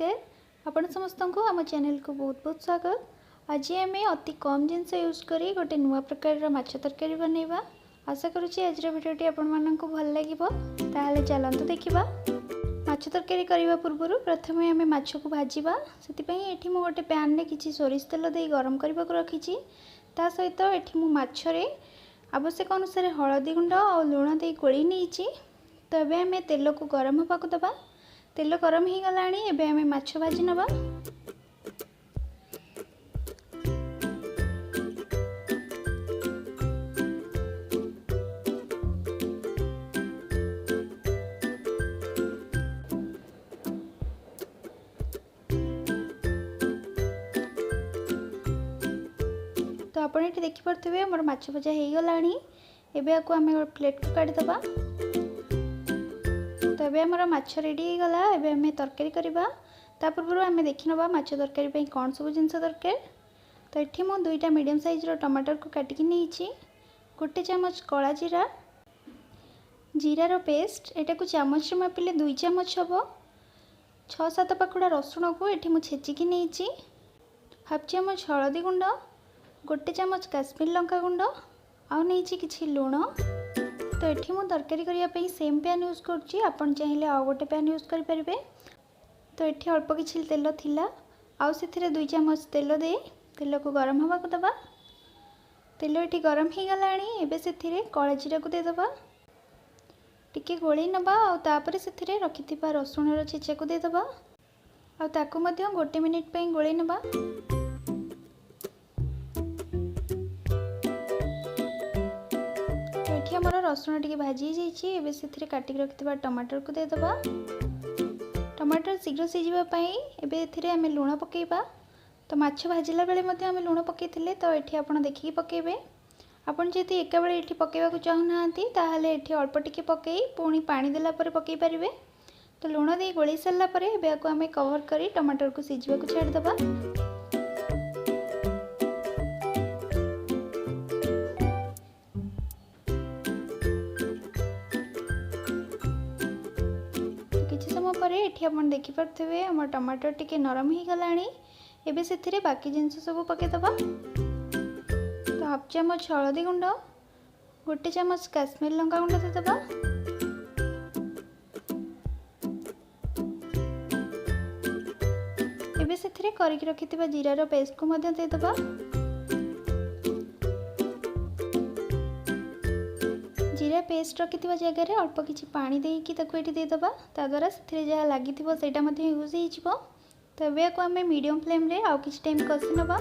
नमस्कार। आपण समस्त को आम चैनल को बहुत बहुत स्वागत। आज आम अति कम जिनस यूज करी गोटे नुआ प्रकार माछ तरकारी बनैबा। आशा करुँची आज भिडियोटी आपण मानक भल लगिबो। ताहले चलंतु देखिबा। माछ तरकारी करबा पूर्व प्रथमे आम माछ को भाजिबा। सेति एठी मु गोटे पैन रे किछि सोरिष तेल देई गरम करबा को रखिछि। ता सहित एठी मु माछ रे आवश्यक अनुसार हळदी गुंड और लुण देई गोळी नेइछि। तो एबे आम तेल को गरम होबा को दबा। तेल गरम हो गलानी एबे आम माछ भाजी नबा। तो आपण ये देखि पारथिबे हमर माछ भजा हो गलानी। एबे आको आम प्लेट को काढी दबा। तो ये आमर माछ रेडी हो गला। एबे आम तरकारी करबा। ता पूर्व आम देखि नबा माछ तरकारी पई कोन सब जिंस दरकार। तो एठी मु दुईटा मीडियम साइज रो टमाटर को काटिकी नेइछि। गोटे चामच कला जीरा, जीरार पेस्ट एटा को चामच रे मापिले 2 चामच हबो। 6-7 पाखुड़ा रसुण को एठी मु छेचिकी नेइछि। हाफ चामच हळदी गुंड, गोटे चामच काश्मीर लंका गुंड आउ नेइछि किछि लुण। तो ये मुझे तरकारी करने सेम पैन यूज करुँची। आपन चाहिए आउ गोटे पैन यूज करें। तो ये अल्प किछि तेल थिला आउ से 2 चामच तेल दे तेल को गरम होगा दबा। तेल ये गरम हो गलानी। एबे से कला जीरा को देदबा। टिके गोली नबा आउ तापर से रखिथिबा रसुण रो छेचा को देदबा। आउ ताको मध्य गोटे मिनिट पई गोली नबा। हमर रसुण टी भाजी जाइए। से काटिक रखिथिबा टमाटर को देदबा। टमाटर शीघ्र सीझापी एबे आम लुण पकेबा। तो माछ भाजिला बेले आम लुण पकईले। तो ये आप देखिए पकेबे। आपन जदि एका बेले ये पकेबा चाहूना ताहले ये अल्प टिके पकई पुणी पानी देला परे पकई पारिबे। तो लुण दे गोली सारा पर एबे आम कवर करी टमाटर को सीझा को छाड़ीदबा। ये आप देखिपे आम टमाटर टिके नरम हो गलानी। एबे से बाकी जिनस सब पकेदबा। तो हाफ चामच हळदी गुंड, गोटे चामच काश्मीर लंका गुंड देदबा। एबे से करके रखिथिबा जीरार पेस्ट को मध्य देदबा। जीरा पेस्ट रखिथिबा जगह रे अल्प किछि पानी देकी ताको एठी देदबा। ता द्वारा से जहाँ लगी सेटा मध्य यूज हो। तो ये को आम मीडियम फ्लेम रे आउ किछि टाइम कसी नबा।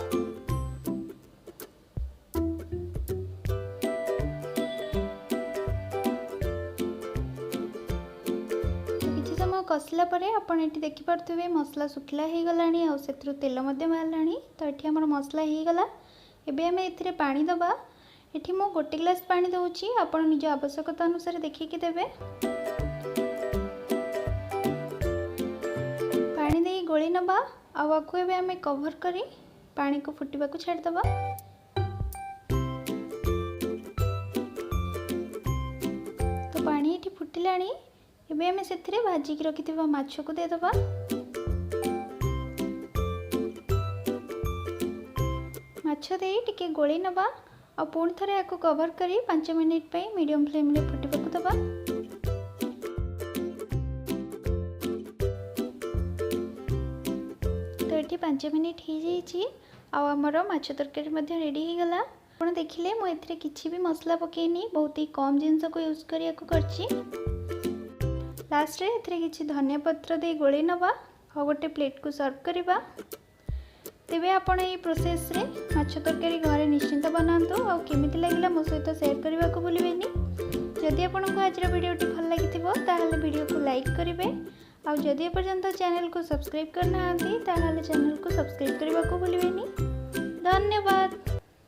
किछि समय कसला परे आपण एठी देखि पारथुबे मसला सुखला हे गलानी आउ सेत्रु तेल मध्य बाहरलानी। तो एठी हमर मसला हे गला। एबे आम एथिरे पानी दबा। एठी मु गोटे ग्लास पानी दउची। आपण निज आवश्यकता अनुसार देखिकी देबे। पानी दे गोली नबा आउ आकु एबे आमे कवर करी पानी को फुटिबा को छाड़ दबा। तो पानी एठी फुटिलानी। एबे आमे सेथिरे भाजी की रखिथिबा माछ को दे दबा। माछ दे टिके गोली नबा और पुणी थे आपको कवर करी 5 मिनिट पे मीडियम फ्लेम रे फुटिबा को दबा। तो ये 5 मिनिट हो जाइए। आमर माछ तरकारी मध्य रेडी हो गला। आप देखिले मु एथिरे किछि भी मसला पकेनी। बहुत ही कम जिनस को यूज करिया को करछि। लास्ट रे एथिरे किछि धनिया पत्र दे गोली नबा और गोटे प्लेट को सर्व करबा। तेबे आपण ये प्रोसेस रे माछ तरकारी घरे निश्चिंत बनातु। और केमिति लागिला मो सहित शेयर करबा को भूलिबेनी। जदि आपनको आज वीडियोटी भल लागिथिबो ताहले वीडियो को लाइक करिवे। और जदि पर्यंत चैनल को सब्सक्राइब करना आंती ताहले चैनल को सब्सक्राइब करबा को भूलिबेनी। धन्यवाद।